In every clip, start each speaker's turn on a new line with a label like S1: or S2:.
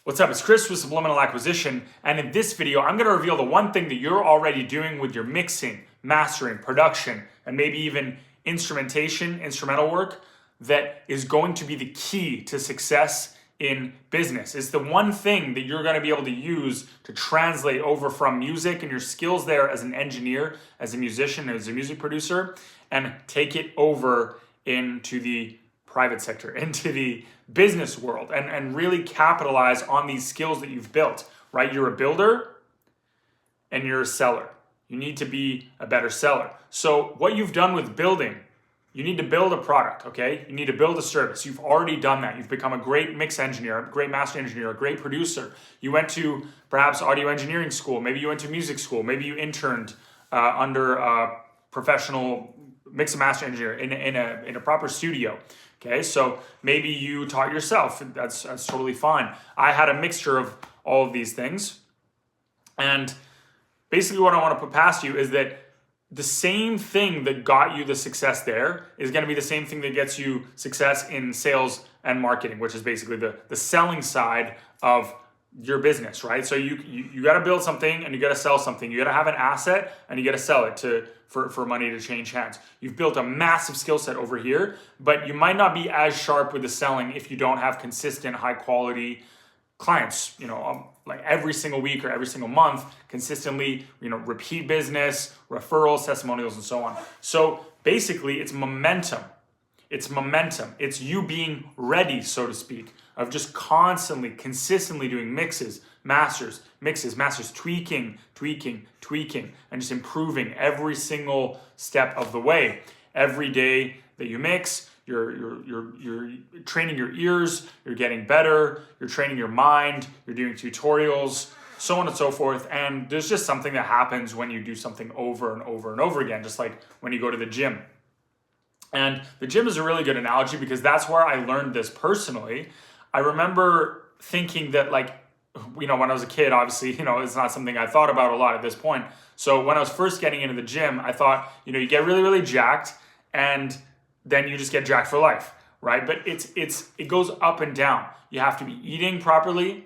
S1: What's up, it's Chris with Subliminal Acquisition, and in this video I'm going to reveal the one thing that you're already doing with your mixing, mastering, production, and maybe even instrumental work that is going to be the key to success in business. It's the one thing that you're going to be able to use to translate over from music and your skills there as an engineer, as a musician, as a music producer, and take it over into the private sector, into the business world, and really capitalize on these skills that you've built, right? You're a builder and you're a seller. You need to be a better seller. So what you've done with building, you need to build a product, okay? You need to build a service. You've already done that. You've become a great mix engineer, a great master engineer, a great producer. You went to perhaps audio engineering school. Maybe you went to music school. Maybe you interned under a professional mix and master engineer in a proper studio. Okay, so maybe you taught yourself. That's totally fine. I had a mixture of all of these things. And basically what I want to put past you is that the same thing that got you the success there is going to be the same thing that gets you success in sales and marketing, which is basically the selling side of your business, right? So you got to build something and you got to sell something. You got to have an asset and you got to sell it for money to change hands. You've built a massive skill set over here, but you might not be as sharp with the selling if you don't have consistent, high quality clients, like every single week or every single month, consistently, repeat business, referrals, testimonials, and so on. So basically it's momentum. It's momentum. It's you being ready, so to speak, of just constantly, consistently doing mixes, masters, tweaking, and just improving every single step of the way. Every day that you mix, you're training your ears, you're getting better, you're training your mind, you're doing tutorials, so on and so forth. And there's just something that happens when you do something over and over and over again, just like when you go to the gym. And the gym is a really good analogy because that's where I learned this personally. I remember thinking that when I was a kid, obviously, it's not something I thought about a lot at this point. So when I was first getting into the gym, I thought, you get really, really jacked and then you just get jacked for life, right? But it goes up and down. You have to be eating properly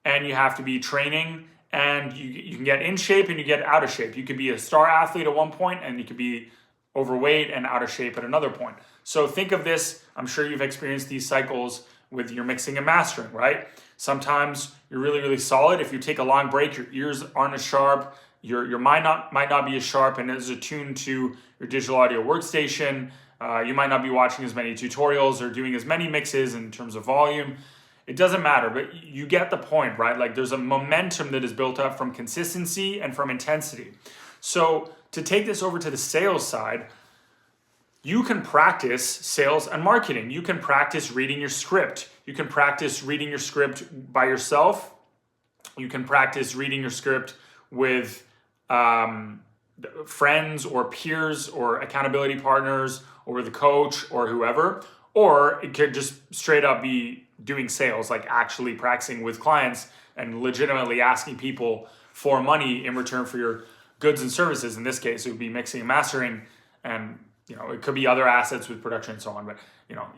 S1: and you have to be training, and you can get in shape and you get out of shape. You could be a star athlete at one point and you could be overweight and out of shape at another point. So think of this, I'm sure you've experienced these cycles with your mixing and mastering, right? Sometimes you're really, really solid. If you take a long break, your ears aren't as sharp, your mind might not be as sharp and as attuned to your digital audio workstation. You might not be watching as many tutorials or doing as many mixes in terms of volume. It doesn't matter, but you get the point, right? Like there's a momentum that is built up from consistency and from intensity. So to take this over to the sales side, you can practice sales and marketing. You can practice reading your script. You can practice reading your script by yourself. You can practice reading your script with friends or peers or accountability partners or with a coach or whoever. Or it could just straight up be doing sales, like actually practicing with clients and legitimately asking people for money in return for your goods and services. In this case, it would be mixing and mastering, and it could be other assets with production and so on, but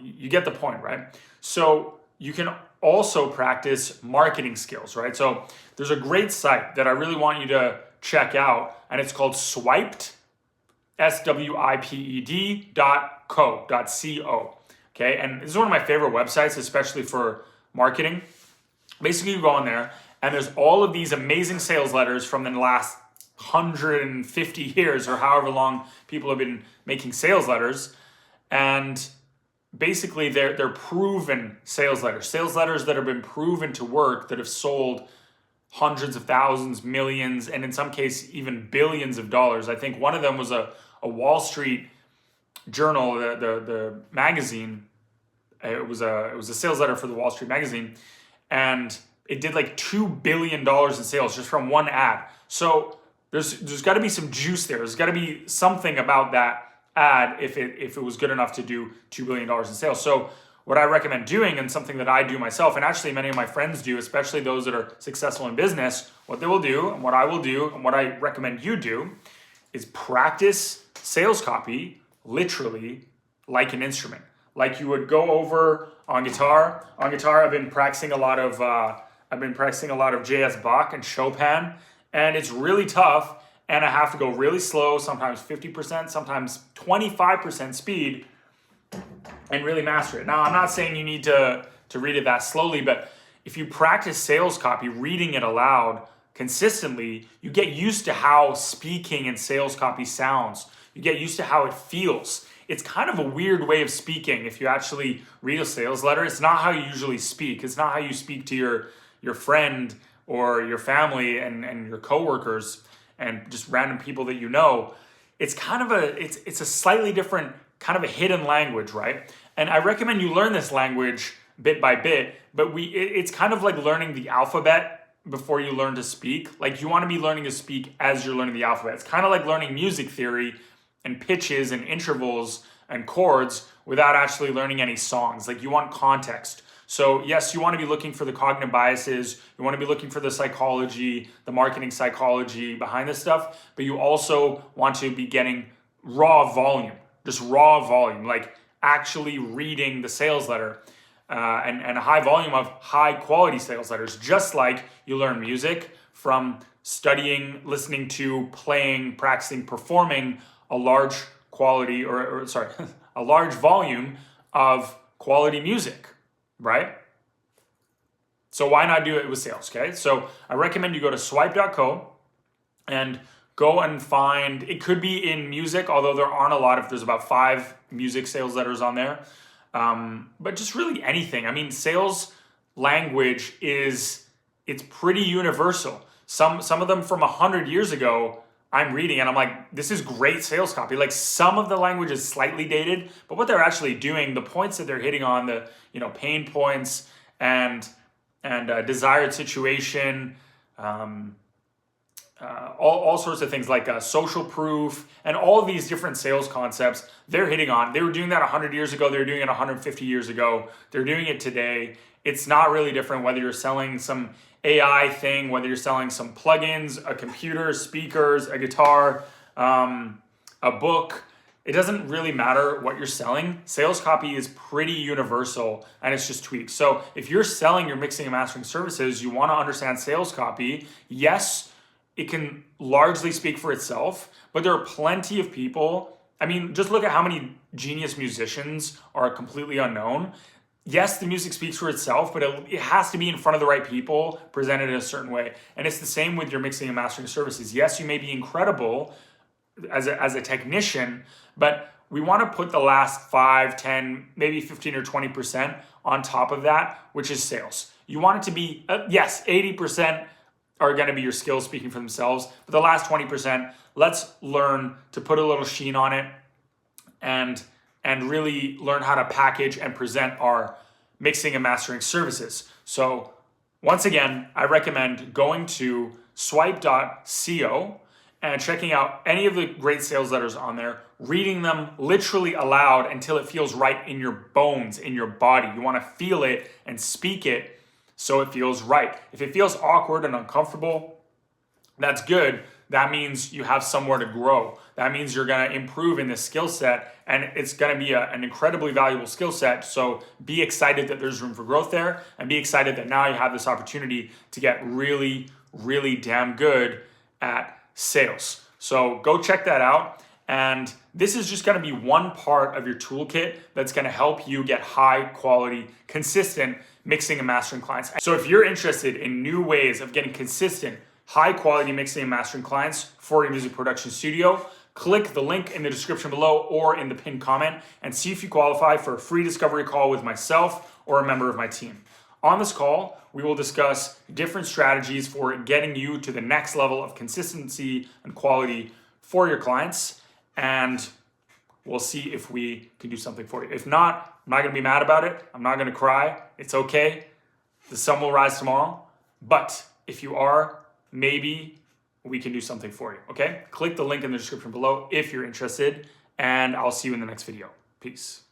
S1: you get the point, right? So you can also practice marketing skills, right? So there's a great site that I really want you to check out, and it's called Swiped, swiped.co. Okay, and this is one of my favorite websites, especially for marketing. Basically, you go on there, and there's all of these amazing sales letters from the last 150 years or however long people have been making sales letters. And basically they're proven sales letters that have been proven to work, that have sold hundreds of thousands, millions, and in some cases even billions of dollars. I think one of them was a Wall Street Journal, the magazine. It was a sales letter for the Wall Street magazine, and it did like $2 billion in sales just from one ad. So there's got to be some juice there. There's got to be something about that ad if it was good enough to do $2 billion in sales. So what I recommend doing, and something that I do myself, and actually many of my friends do, especially those that are successful in business, what they will do and what I will do and what I recommend you do is practice sales copy literally like an instrument. Like you would go over on guitar. On guitar, I've been practicing a lot of I've been practicing a lot of J.S. Bach and Chopin, and it's really tough, and I have to go really slow, sometimes 50%, sometimes 25% speed, and really master it. Now, I'm not saying you need to read it that slowly, but if you practice sales copy, reading it aloud consistently, you get used to how speaking and sales copy sounds. You get used to how it feels. It's kind of a weird way of speaking if you actually read a sales letter. It's not how you usually speak. It's not how you speak to your friend or your family and your coworkers and just random people that you know. It's kind of it's a slightly different kind of a hidden language, right? And I recommend you learn this language bit by bit, but it's kind of like learning the alphabet before you learn to speak. Like, you want to be learning to speak as you're learning the alphabet. It's kind of like learning music theory and pitches and intervals and chords without actually learning any songs. Like, you want context. So yes, you want to be looking for the cognitive biases, you want to be looking for the psychology, the marketing psychology behind this stuff, but you also want to be getting raw volume, just raw volume, like actually reading the sales letter. And a high volume of high quality sales letters, just like you learn music from studying, listening to, playing, practicing, performing a large quality, a large volume of quality music, right? So why not do it with sales, okay? So I recommend you go to swipe.co and go and find, it could be in music, although there aren't a lot there's about 5 music sales letters on there. But just really anything. I mean, sales language it's pretty universal. Some of them from 100 years ago, I'm reading and I'm like, this is great sales copy. Like, some of the language is slightly dated, but what they're actually doing, the points that they're hitting on, the pain points and desired situation, all sorts of things like social proof and all of these different sales concepts they're hitting on. They were doing that 100 years ago. They were doing it 150 years ago. They're doing it today. It's not really different whether you're selling some AI thing, whether you're selling some plugins, a computer, speakers, a guitar, a book. It doesn't really matter what you're selling. Sales copy is pretty universal and it's just tweaks. So if you're selling your mixing and mastering services, you want to understand sales copy. Yes, it can largely speak for itself, but there are plenty of people. I mean, just look at how many genius musicians are completely unknown. Yes, the music speaks for itself, but it has to be in front of the right people, presented in a certain way. And it's the same with your mixing and mastering services. Yes, you may be incredible as a technician, but we want to put the last 5, 10, maybe 15 or 20% on top of that, which is sales. You want it to be, yes, 80% are going to be your skills speaking for themselves, but the last 20%, let's learn to put a little sheen on it and really learn how to package and present our mixing and mastering services. So once again, I recommend going to swipe.co and checking out any of the great sales letters on there, reading them literally aloud until it feels right in your bones, in your body. You want to feel it and speak it so it feels right. If it feels awkward and uncomfortable, that's good. That means you have somewhere to grow. That means you're going to improve in this skill set, and it's going to be an incredibly valuable skill set. So be excited that there's room for growth there, and be excited that now you have this opportunity to get really, really damn good at sales. So go check that out. And this is just going to be one part of your toolkit that's going to help you get high quality, consistent mixing and mastering clients. So if you're interested in new ways of getting consistent, high quality mixing and mastering clients for your music production studio, click the link in the description below or in the pinned comment and see if you qualify for a free discovery call with myself or a member of my team. On this call, we will discuss different strategies for getting you to the next level of consistency and quality for your clients, and we'll see if we can do something for you. If not, I'm not going to be mad about it. I'm not going to cry. It's okay. The sun will rise tomorrow. But if you are, maybe we can do something for you, okay? Click the link in the description below if you're interested, and I'll see you in the next video. Peace.